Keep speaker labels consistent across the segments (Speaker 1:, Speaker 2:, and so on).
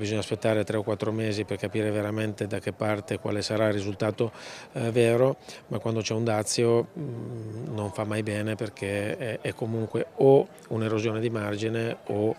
Speaker 1: Bisogna aspettare 3 o 4 mesi per capire veramente da che parte, quale sarà il risultato vero, ma quando c'è un dazio non fa mai bene, perché è comunque o un'erosione di margine o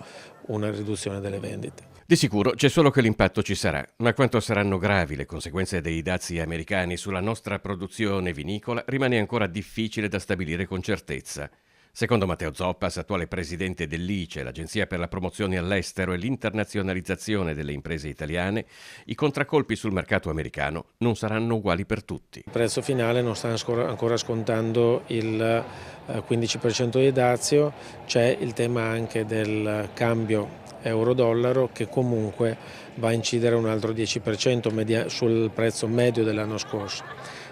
Speaker 1: una riduzione delle vendite.
Speaker 2: Di sicuro c'è solo che l'impatto ci sarà, ma quanto saranno gravi le conseguenze dei dazi americani sulla nostra produzione vinicola rimane ancora difficile da stabilire con certezza. Secondo Matteo Zoppas, attuale presidente dell'ICE, l'Agenzia per la promozione all'estero e l'internazionalizzazione delle imprese italiane, i contraccolpi sul mercato americano non saranno uguali per tutti.
Speaker 1: Il prezzo finale non sta ancora scontando il 15% di dazio, c'è il tema anche del cambio euro-dollaro che comunque va a incidere un altro 10% sul prezzo medio dell'anno scorso.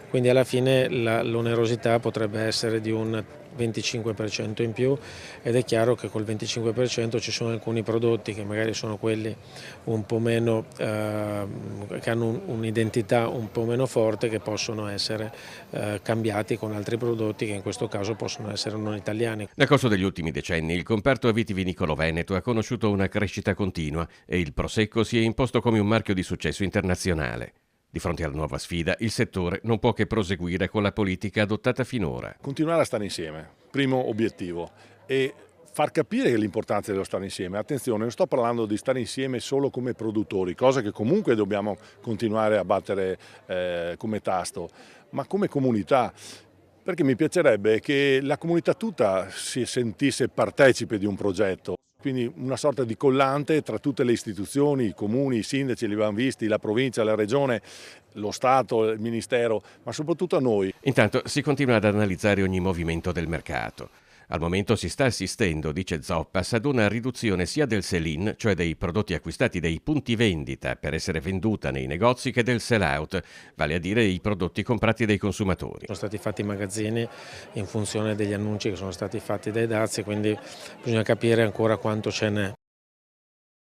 Speaker 1: Quindi alla fine l'onerosità potrebbe essere di un 25% in più, ed è chiaro che col 25% ci sono alcuni prodotti che magari sono quelli un po' meno, che hanno un'identità un po' meno forte, che possono essere cambiati con altri prodotti che in questo caso possono essere non italiani.
Speaker 2: Nel corso degli ultimi decenni il comparto vitivinicolo veneto ha conosciuto una crescita continua e il Prosecco si è imposto come un marchio di successo internazionale. Di fronte alla nuova sfida, il settore non può che proseguire con la politica adottata finora.
Speaker 3: Continuare a stare insieme, primo obiettivo, e far capire l'importanza dello stare insieme. Attenzione, non sto parlando di stare insieme solo come produttori, cosa che comunque dobbiamo continuare a battere come tasto, ma come comunità. Perché mi piacerebbe che la comunità tutta si sentisse partecipe di un progetto. Quindi una sorta di collante tra tutte le istituzioni, i comuni, i sindaci, li abbiamo visti, la provincia, la regione, lo Stato, il Ministero, ma soprattutto a noi.
Speaker 2: Intanto si continua ad analizzare ogni movimento del mercato. Al momento si sta assistendo, dice Zoppas, ad una riduzione sia del sell-in, cioè dei prodotti acquistati dai punti vendita per essere venduta nei negozi, che del sell-out, vale a dire i prodotti comprati dai consumatori.
Speaker 1: Sono stati fatti i magazzini in funzione degli annunci che sono stati fatti dai dazi, quindi bisogna capire ancora quanto ce n'è.